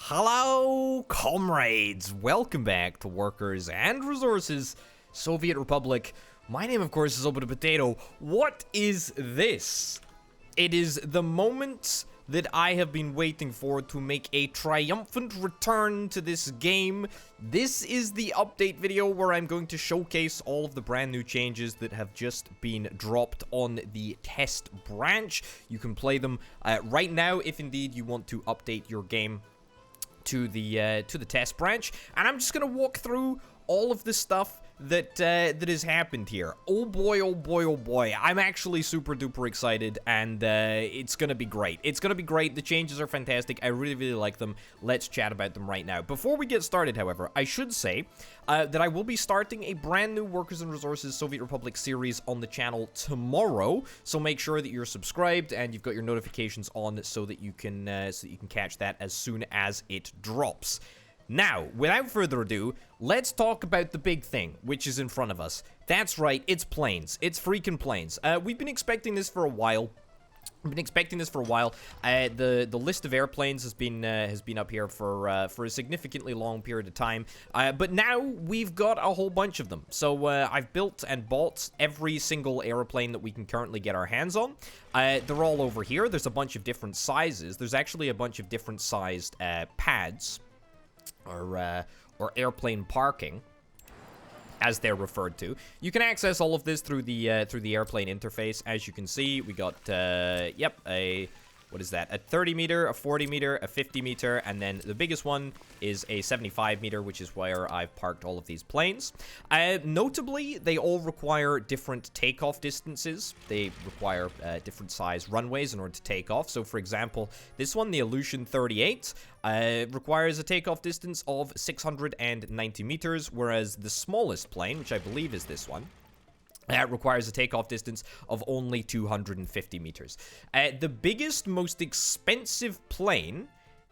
Hello, comrades! Welcome back to Workers and Resources, Soviet Republic. My name, of course, is Open Potato. What is this? It is the moment that I have been waiting for to make a triumphant return to this game. This is the update video where I'm going to showcase all of the brand new changes that have just been dropped on the test branch. You can play them right now if indeed you want to update your game to the test branch, and I'm just gonna walk through all of the stuff that has happened here. Oh boy, oh boy, oh boy. I'm actually super duper excited, and it's gonna be great. It's gonna be great. The changes are fantastic. I really, really like them. Let's chat about them right now. Before we get started, however, I should say that I will be starting a brand new Workers and Resources Soviet Republic series on the channel tomorrow, so make sure that you're subscribed and you've got your notifications on so that you can catch that as soon as it drops. Now, without further ado, let's talk about the big thing, which is in front of us. That's right, it's planes. It's freaking planes. We've been expecting this for a while. The list of airplanes has been up here for a significantly long period of time. But now we've got a whole bunch of them. So I've built and bought every single airplane that we can currently get our hands on. They're all over here. There's a bunch of different sizes. There's actually a bunch of different sized pads. Or airplane parking, as they're referred to. You can access all of this through the airplane interface. As you can see, we got what is that? A 30 meter, a 40 meter, a 50 meter, and then the biggest one is a 75 meter, which is where I've parked all of these planes. Notably, they all require different takeoff distances. They require different size runways in order to take off. So, for example, this one, the Illusion 38, requires a takeoff distance of 690 meters, whereas the smallest plane, which I believe is this one, requires a takeoff distance of only 250 meters. The biggest, most expensive plane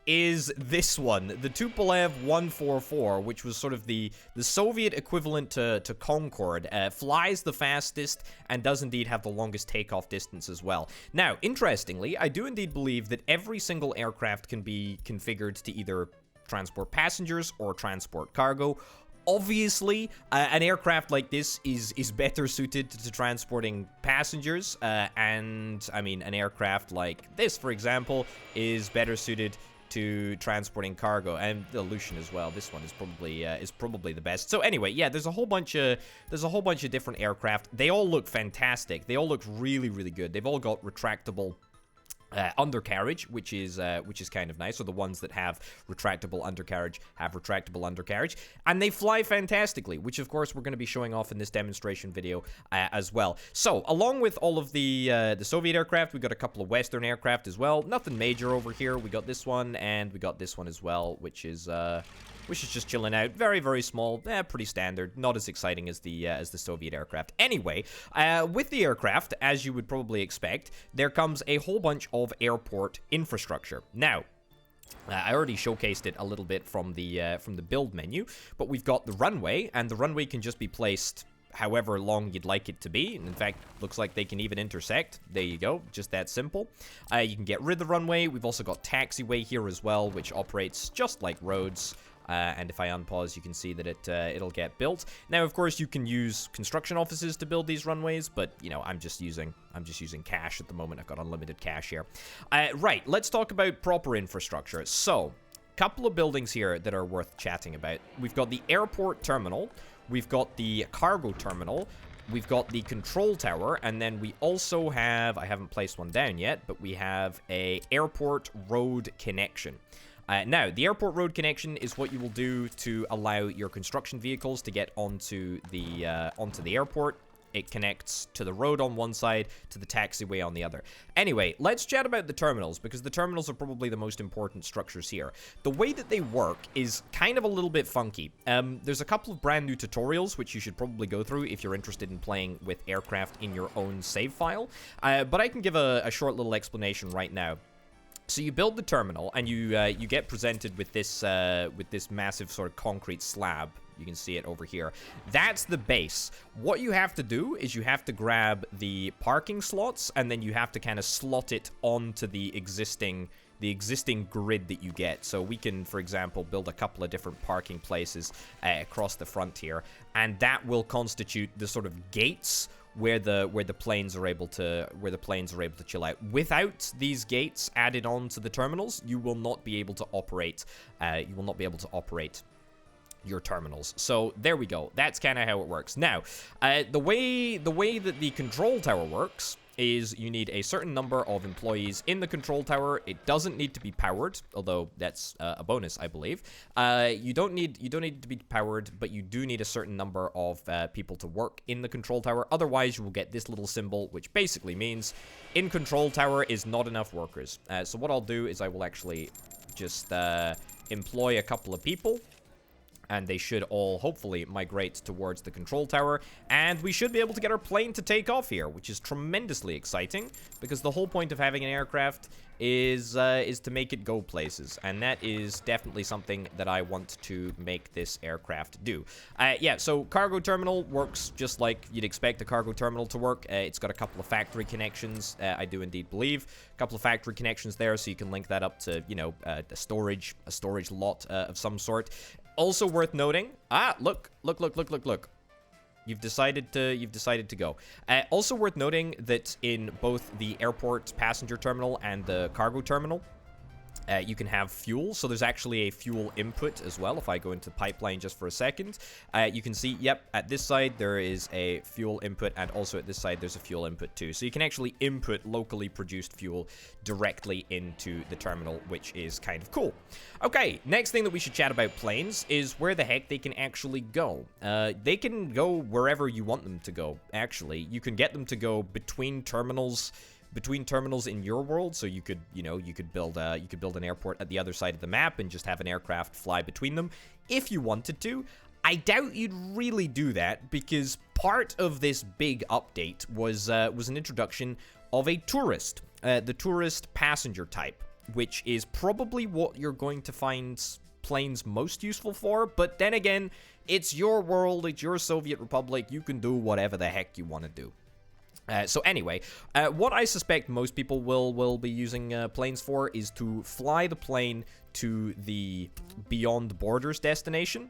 is this one, the Tupolev 144, which was sort of the Soviet equivalent to Concorde. Flies the fastest and does indeed have the longest takeoff distance as well. Now, interestingly, I do indeed believe that every single aircraft can be configured to either transport passengers or transport cargo. Obviously, an aircraft like this is better suited to transporting passengers, and, I mean, an aircraft like this, for example, is better suited to transporting cargo, and the Illusion as well. This one is probably the best. So anyway, yeah, there's a whole bunch of different aircraft. They all look fantastic. They all look really, really good. They've all got retractable undercarriage, which is kind of nice. So the ones that have retractable undercarriage have retractable undercarriage, and they fly fantastically, which of course we're going to be showing off in this demonstration video as well. So along with all of the Soviet aircraft, we got a couple of Western aircraft as well. Nothing major over here. We got this one and we got this one as well, which is just chilling out. Very, very small. Pretty standard. Not as exciting as the Soviet aircraft. Anyway, with the aircraft, as you would probably expect, there comes a whole bunch of airport infrastructure. Now, I already showcased it a little bit from the build menu, but we've got the runway, and the runway can just be placed however long you'd like it to be. And in fact, looks like they can even intersect. There you go, just that simple. You can get rid of the runway. We've also got taxiway here as well, which operates just like roads. And if I unpause, you can see that it'll get built. Now, of course, you can use construction offices to build these runways, but you know, I'm just using cash at the moment. I've got unlimited cash here. Right, let's talk about proper infrastructure. So, couple of buildings here that are worth chatting about. We've got the airport terminal. We've got the cargo terminal. We've got the control tower, and then we also have, I haven't placed one down yet, but we have a airport road connection. Now, the airport road connection is what you will do to allow your construction vehicles to get onto the airport. It connects to the road on one side, to the taxiway on the other. Anyway, let's chat about the terminals, because the terminals are probably the most important structures here. The way that they work is kind of a little bit funky. There's a couple of brand new tutorials, which you should probably go through if you're interested in playing with aircraft in your own save file. But I can give a short little explanation right now. So you build the terminal, and you get presented with this massive sort of concrete slab. You can see it over here. That's the base. What you have to do is you have to grab the parking slots, and then you have to kind of slot it onto the existing existing grid that you get. So we can, for example, build a couple of different parking places across the front here, and that will constitute the sort of gates where the planes are able to chill out. Without these gates added on to the terminals, you will not be able to operate. Your terminals. So there we go. That's kind of how it works. Now, the way that the control tower works is you need a certain number of employees in the control tower. It doesn't need to be powered, although that's a bonus, I believe. You don't need it to be powered, but you do need a certain number of people to work in the control tower. Otherwise, you will get this little symbol, which basically means in control tower is not enough workers. So what I'll do is I will actually just employ a couple of people, and they should all hopefully migrate towards the control tower, and we should be able to get our plane to take off here, which is tremendously exciting, because the whole point of having an aircraft is to make it go places, and that is definitely something that I want to make this aircraft do. Yeah, so cargo terminal works just like you'd expect a cargo terminal to work. It's got a couple of factory connections, I do indeed believe. A couple of factory connections there, so you can link that up to, you know, a storage lot of some sort. Also worth noting, look. You've decided to go. Also worth noting that in both the airport passenger terminal and the cargo terminal, you can have fuel, so there's actually a fuel input as well. If I go into pipeline just for a second, you can see, yep, at this side there is a fuel input, and also at this side there's a fuel input too. So you can actually input locally produced fuel directly into the terminal, which is kind of cool. Okay, next thing that we should chat about planes is where the heck they can actually go. They can go wherever you want them to go, actually. You can get them to go between terminals in your world, so you could build an airport at the other side of the map and just have an aircraft fly between them if you wanted to. I doubt you'd really do that, because part of this big update was an introduction of a tourist, the tourist passenger type, which is probably what you're going to find planes most useful for. But then again, it's your world, it's your Soviet Republic, you can do whatever the heck you want to do. So anyway, what I suspect most people will be using planes for is to fly the plane to the Beyond Borders destination.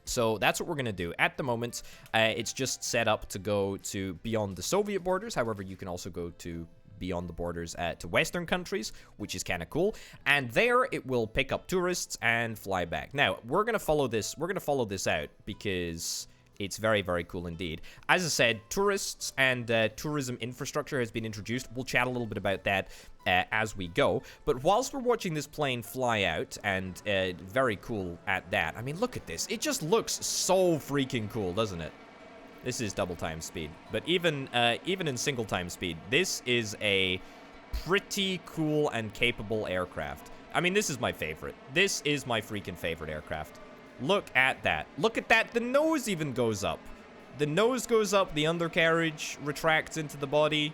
So that's what we're going to do. At the moment, it's just set up to go to beyond the Soviet borders. However, you can also go to beyond the borders to Western countries, which is kind of cool. And there it will pick up tourists and fly back. Now, we're going to follow this. We're going to follow this out because it's very, very cool indeed. As I said, tourists and tourism infrastructure has been introduced. We'll chat a little bit about that as we go. But whilst we're watching this plane fly out, and very cool at that. I mean, look at this. It just looks so freaking cool, doesn't it? This is double time speed. But even in single time speed, this is a pretty cool and capable aircraft. I mean, this is my favorite. This is my freaking favorite aircraft. Look at that. Look at that. The nose even goes up. The nose goes up. The undercarriage retracts into the body.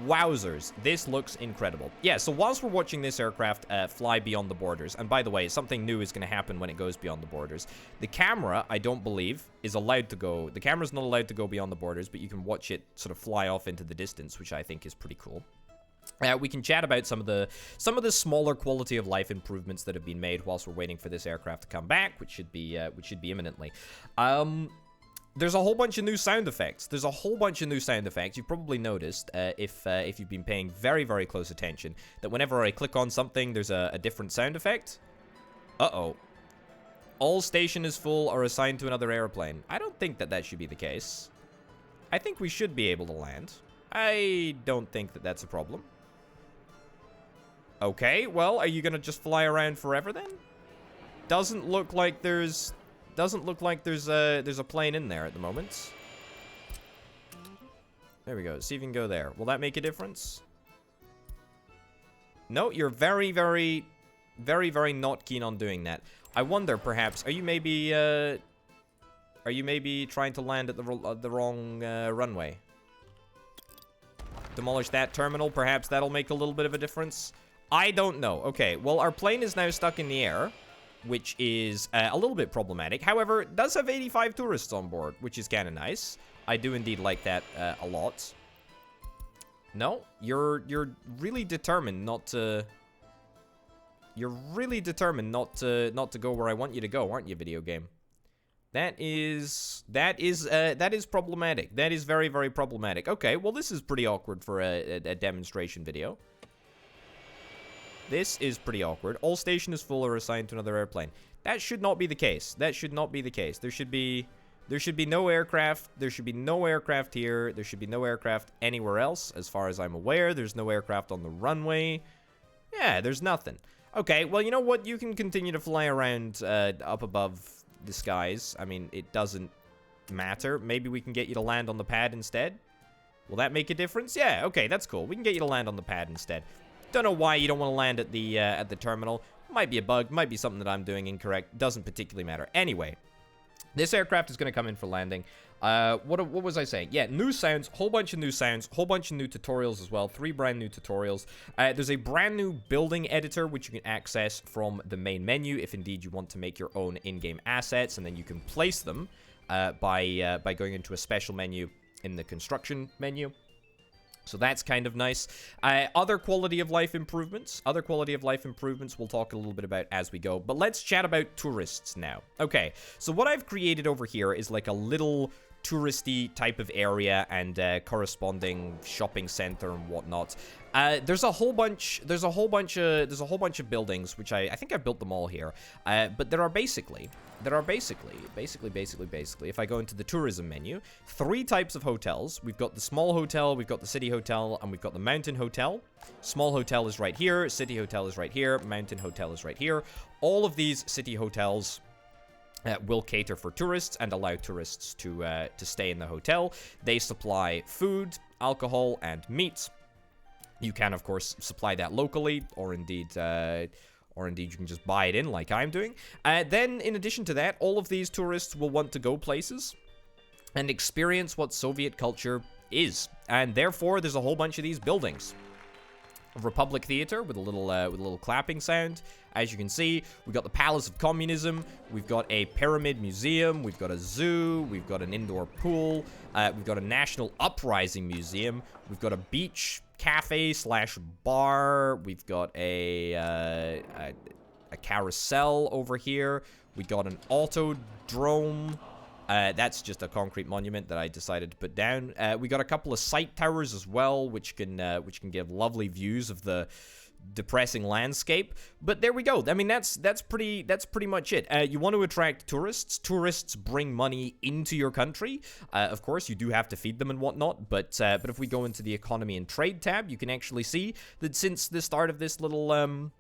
Wowzers. This looks incredible. Yeah, so whilst we're watching this aircraft fly beyond the borders, and by the way, something new is going to happen when it goes beyond the borders. The camera, I don't believe, is allowed to go. The camera's not allowed to go beyond the borders, but you can watch it sort of fly off into the distance, which I think is pretty cool. We can chat about some of the smaller quality of life improvements that have been made whilst we're waiting for this aircraft to come back, which should be imminently. There's a whole bunch of new sound effects. You've probably noticed, if you've been paying very, very close attention, that whenever I click on something, there's a different sound effect. Uh-oh. All station is full or assigned to another airplane. I don't think that should be the case. I think we should be able to land. I don't think that that's a problem. Okay, well, are you gonna just fly around forever then? Doesn't look like there's a plane in there at the moment. There we go. See if you can go there. Will that make a difference? No, you're very, very, very, very not keen on doing that. I wonder, perhaps, are you maybe trying to land at the wrong runway? Demolish that terminal. Perhaps that'll make a little bit of a difference. I don't know. Okay, well, our plane is now stuck in the air, which is a little bit problematic. However, it does have 85 tourists on board, which is kind of nice. I do indeed like that a lot. No, you're really determined not to You're really determined not to go where I want you to go, aren't you, video game? That is problematic. That is very, very problematic. Okay, well, this is pretty awkward for a demonstration video. This is pretty awkward. All station is full or assigned to another airplane. That should not be the case. That should not be the case. There should be no aircraft. There should be no aircraft here. There should be no aircraft anywhere else, as far as I'm aware. There's no aircraft on the runway. Yeah, there's nothing. Okay, well, you know what? You can continue to fly around up above the skies. I mean, it doesn't matter. Maybe we can get you to land on the pad instead. Will that make a difference? Yeah, okay, that's cool. We can get you to land on the pad instead. Don't know why you don't want to land at the terminal. Might be a bug. Might be something that I'm doing incorrect. Doesn't particularly matter. Anyway, this aircraft is going to come in for landing. What was I saying? Yeah, new sounds, whole bunch of new sounds, whole bunch of new tutorials as well. 3 brand new tutorials. There's a brand new building editor, which you can access from the main menu, if indeed you want to make your own in-game assets, and then you can place them by going into a special menu in the construction menu. So that's kind of nice. Other quality of life improvements. We'll talk a little bit about as we go. But let's chat about tourists now. Okay, so what I've created over here is like a little touristy type of area and corresponding shopping center and whatnot. There's a whole bunch of buildings, which I think I've built them all here. But there are basically, if I go into the tourism menu, 3 types of hotels. We've got the small hotel, we've got the city hotel, and we've got the mountain hotel. Small hotel is right here, city hotel is right here, mountain hotel is right here. All of these city hotels will cater for tourists and allow tourists to stay in the hotel. They supply food, alcohol, and meat. You can, of course, supply that locally, or indeed you can just buy it in like I'm doing. Then, in addition to that, all of these tourists will want to go places and experience what Soviet culture is. And therefore, there's a whole bunch of these buildings. Republic Theater with a little clapping sound. As you can see, we've got the Palace of Communism, we've got a Pyramid Museum, we've got a zoo, we've got an indoor pool, we've got a National Uprising Museum, we've got a beach cafe / bar, we've got a carousel over here, we got an autodrome. That's just a concrete monument that I decided to put down. We got a couple of sight towers as well, which can give lovely views of the depressing landscape. But there we go. I mean, that's pretty much it. You want to attract tourists. Tourists bring money into your country. Of course, you do have to feed them and whatnot. But if we go into the economy and trade tab, you can actually see that since the start of this little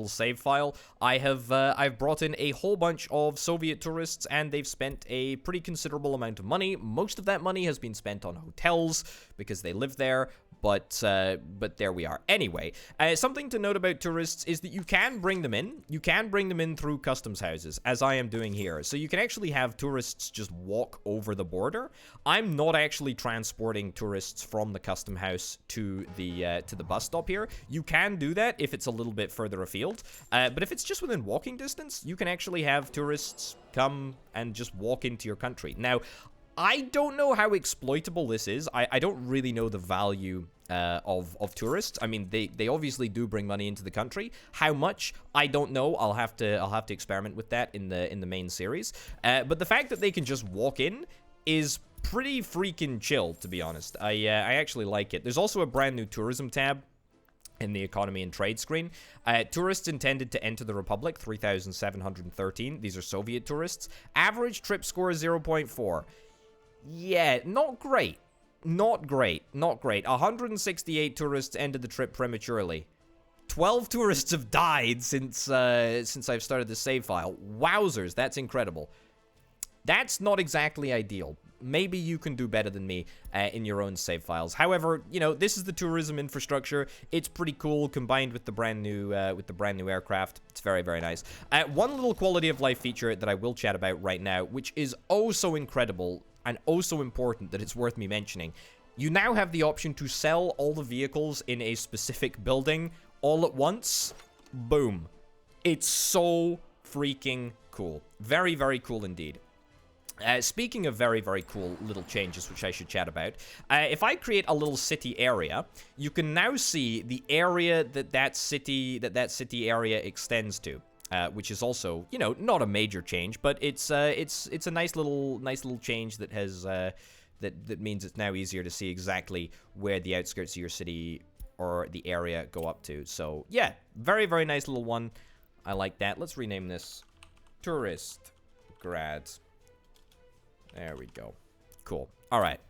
save file, I've brought in a whole bunch of Soviet tourists, and they've spent a pretty considerable amount of money. Most of that money has been spent on hotels because they live there. But there we are. Anyway, something to note about tourists is that you can bring them in. You can bring them in through customs houses, as I am doing here. So you can actually have tourists just walk over the border. I'm not actually transporting tourists from the custom house to the bus stop here. You can do that if it's a little bit further afield. But if it's just within walking distance, you can actually have tourists come and just walk into your country. Now, I don't know how exploitable this is. I don't really know the value of tourists. I mean, they obviously do bring money into the country. How much? I don't know. I'll have to experiment with that in the main series. But the fact that they can just walk in is pretty freaking chill, to be honest. I actually like it. There's also a brand new tourism tab in the economy and trade screen. Tourists intended to enter the Republic, 3,713. These are Soviet tourists. Average trip score is 0.4. Yeah, not great. Not great. 168 tourists ended the trip prematurely. 12 tourists have died since I've started the save file. Wowzers, that's incredible. That's not exactly ideal. Maybe you can do better than me in your own save files. However, you know, this is the tourism infrastructure. It's pretty cool, combined with the brand new aircraft. It's very, very nice. One little quality of life feature that I will chat about right now, which is oh so incredible and oh so important that it's worth me mentioning. You now have the option to sell all the vehicles in a specific building all at once. Boom. It's so freaking cool. Very, very cool indeed. Speaking of very, very cool little changes, which I should chat about, if I create a little city area, you can now see the area that city area extends to, which is also, you know, not a major change, but it's a nice little change that has that means it's now easier to see exactly where the outskirts of your city or the area go up to. So yeah, very, very nice little one. I like that. Let's rename this Tourist Grad. There we go. Cool. All right.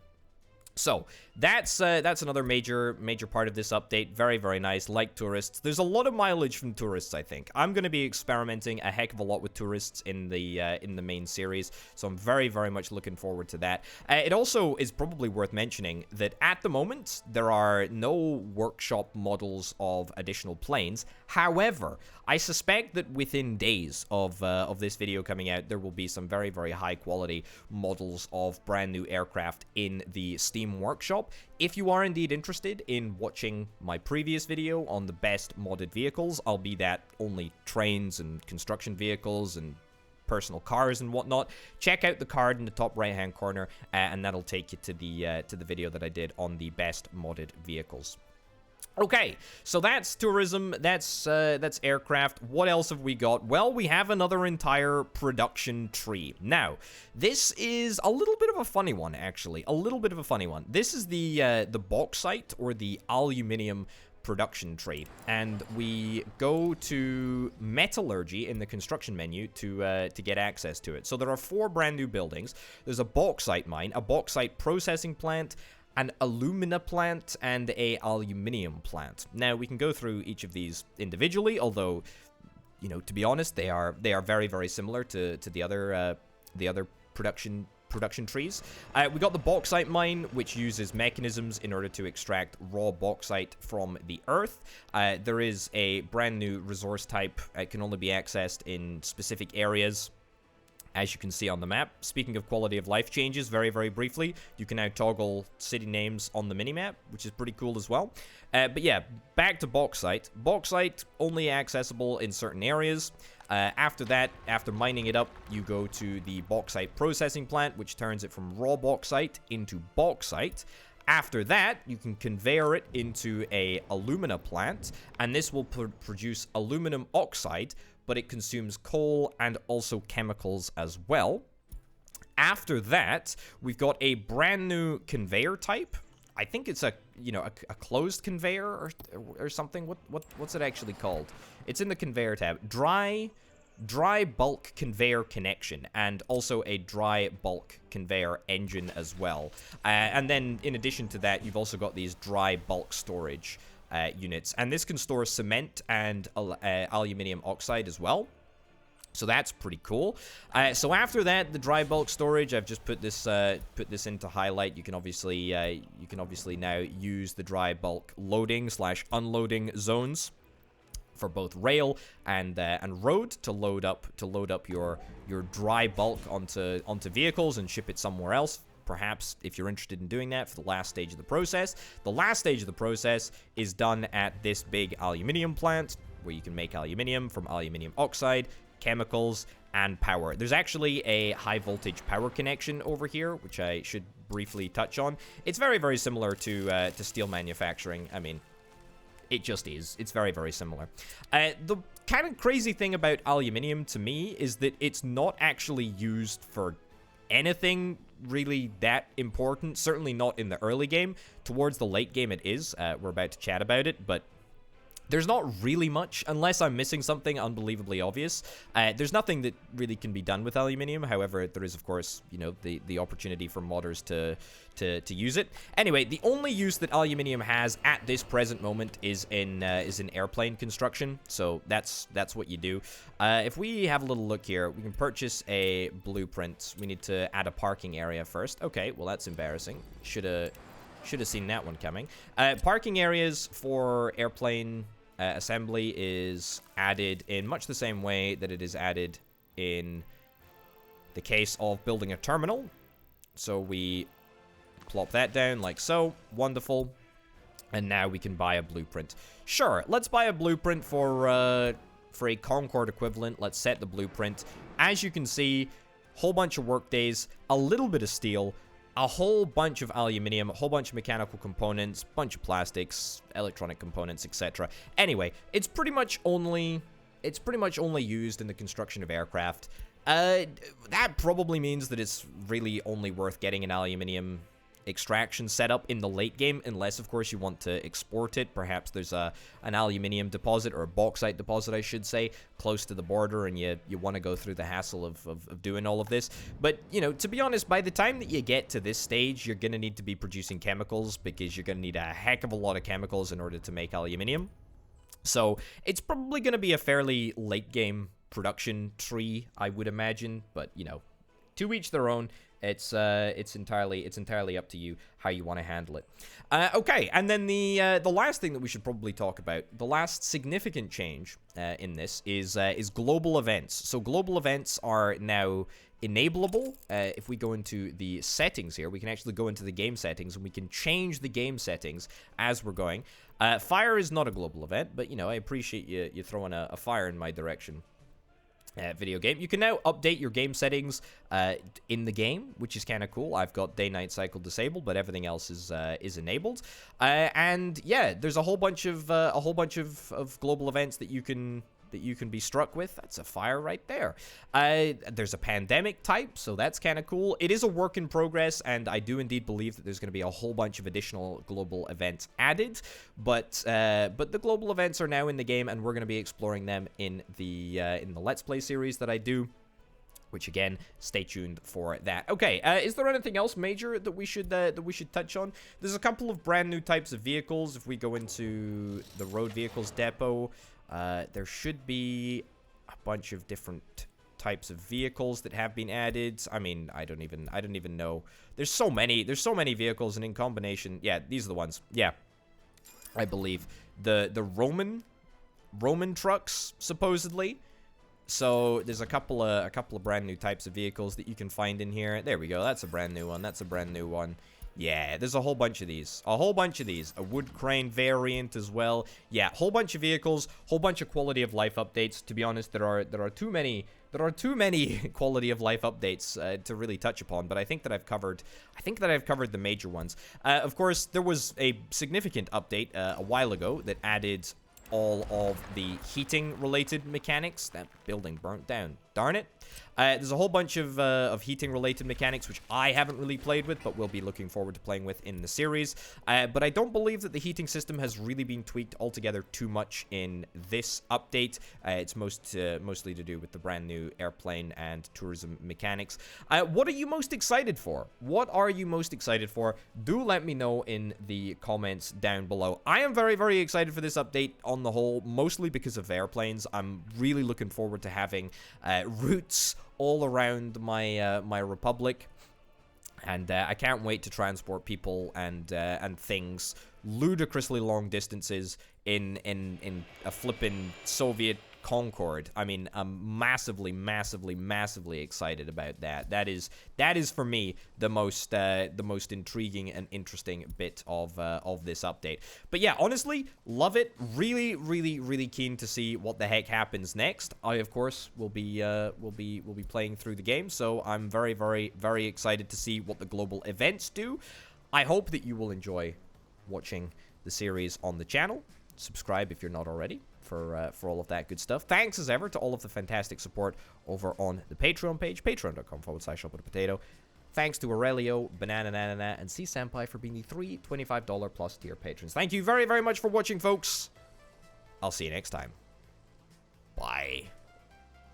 So that's another major part of this update. Very, very nice. Like tourists, there's a lot of mileage from tourists. I think I'm going to be experimenting a heck of a lot with tourists in the main series. So I'm very, very much looking forward to that. It also is probably worth mentioning that at the moment there are no workshop models of additional planes. However, I suspect that within days of this video coming out, there will be some very, very high quality models of brand new aircraft in the Steam Workshop. If you are indeed interested in watching my previous video on the best modded vehicles, albeit that only trains and construction vehicles and personal cars and whatnot, check out the card in the top right hand corner, and that'll take you to the video that I did on the best modded vehicles. Okay, so that's tourism, that's aircraft. What else have we got? Well, we have another entire production tree. Now, this is a little bit of a funny one, actually. A little bit of a funny one. This is the bauxite or the aluminium production tree, and we go to metallurgy in the construction menu to get access to it. So there are 4 brand new buildings. There's a bauxite mine, a bauxite processing plant, an alumina plant, and a aluminium plant. Now, we can go through each of these individually, although, you know, to be honest, they are very, very similar to the other production trees. We got the bauxite mine, which uses mechanisms in order to extract raw bauxite from the earth. There is a brand new resource type. It can only be accessed in specific areas, as you can see on the map. Speaking of quality of life changes, very, very briefly, you can now toggle city names on the minimap, which is pretty cool as well. But yeah, back to bauxite. Bauxite only accessible in certain areas. After that, after mining it up, you go to the bauxite processing plant, which turns it from raw bauxite into bauxite. After that, you can conveyor it into a alumina plant, and this will produce aluminum oxide, but it consumes coal and also chemicals as well. After that, we've got a brand new conveyor type. I think it's a closed conveyor or something. What's it actually called? It's in the conveyor tab. Dry bulk conveyor connection, and also a dry bulk conveyor engine as well. And then in addition to that, you've also got these dry bulk storage units, and this can store cement and aluminium oxide as well. So that's pretty cool. So after that, the dry bulk storage, I've just put this into highlight. You can obviously now use the dry bulk loading / unloading zones for both rail and road to load up your dry bulk onto vehicles and ship it somewhere else. Perhaps if you're interested in doing that for the last stage of the process. The last stage of the process is done at this big aluminium plant, where you can make aluminium from aluminium oxide, chemicals, and power. There's actually a high voltage power connection over here, which I should briefly touch on. It's very, very similar to steel manufacturing. I mean, it just is. It's very, very similar. The kind of crazy thing about aluminium to me is that it's not actually used for anything really that important. Certainly not in the early game. Towards the late game it is. We're about to chat about it, but there's not really much, unless I'm missing something unbelievably obvious. There's nothing that really can be done with aluminium. However, there is, of course, you know, the opportunity for modders to use it. Anyway, the only use that aluminium has at this present moment is in airplane construction. So that's what you do. If we have a little look here, we can purchase a blueprint. We need to add a parking area first. Okay, well that's embarrassing. Should have seen that one coming. Parking areas for airplane assembly is added in much the same way that it is added in the case of building a terminal. So we plop that down like so. Wonderful. And now we can buy a blueprint. Sure, let's buy a blueprint for a Concorde equivalent. Let's set the blueprint. As you can see, whole bunch of work days, a little bit of steel, a whole bunch of aluminium, a whole bunch of mechanical components, bunch of plastics, electronic components, etc. Anyway, it's pretty much only used in the construction of aircraft. That probably means that it's really only worth getting an aluminium extraction setup in the late game, unless of course you want to export it. Perhaps there's an aluminium deposit, or a bauxite deposit I should say, close to the border, and you want to go through the hassle of doing all of this. But you know, to be honest, by the time that you get to this stage, you're gonna need to be producing chemicals, because you're gonna need a heck of a lot of chemicals in order to make aluminium. So it's probably gonna be a fairly late game production tree, I would imagine, but you know, to each their own. It's entirely up to you how you want to handle it. Okay, and then the last thing that we should probably talk about, the last significant change in this is global events. So global events are now enableable. If we go into the settings here, we can actually go into the game settings, and we can change the game settings as we're going. Fire is not a global event, but you know, I appreciate you throwing a fire in my direction. Video game. You can now update your game settings in the game, which is kind of cool. I've got day-night cycle disabled, but everything else is enabled. And yeah, there's a whole bunch of global events that you can be struck with. That's a fire right there. There's a pandemic type, so that's kind of cool. It is a work in progress, and I do indeed believe that there's going to be a whole bunch of additional global events added. But the global events are now in the game, and we're going to be exploring them in the Let's Play series that I do. Which again, stay tuned for that. Okay, is there anything else major that we should touch on? There's a couple of brand new types of vehicles. If we go into the road vehicles depot, there should be a bunch of different types of vehicles that have been added. I mean, I don't even know. There's so many vehicles, and in combination, yeah, these are the ones. Yeah, I believe the Roman trucks supposedly. So there's a couple of brand new types of vehicles that you can find in here. There we go. That's a brand new one. That's a brand new one. Yeah, there's a whole bunch of these. A whole bunch of these. A wood crane variant as well. Yeah, whole bunch of vehicles, whole bunch of quality of life updates. To be honest, there are too many quality of life updates to really touch upon, but I think that I've covered the major ones. Of course, there was a significant update a while ago that added all of the heating related mechanics. That building burnt down, darn it. There's a whole bunch of heating related mechanics which I haven't really played with, but will be looking forward to playing with in the series. But I don't believe that the heating system has really been tweaked altogether too much in this update. It's mostly to do with the brand new airplane and tourism mechanics. What are you most excited for? What are you most excited for? Do let me know in the comments down below. I am very, very excited for this update on the whole, mostly because of airplanes. I'm really looking forward to having routes all around my my republic, and I can't wait to transport people and things ludicrously long distances in a flippin' Soviet Concorde. I mean, I'm massively excited about that. That is for me the most intriguing and interesting bit of this update. But yeah, honestly, love it. Really keen to see what the heck happens next. I of course will be playing through the game, so I'm very excited to see what the global events do. I hope that you will enjoy watching the series on the channel. Subscribe if you're not already for all of that good stuff. Thanks as ever to all of the fantastic support over on the Patreon page, patreon.com/shopwithpotato. Thanks to Aurelio, Banana, and C-Senpai for being the 3 $25+ plus tier patrons. Thank you very much for watching, folks. I'll see you next time.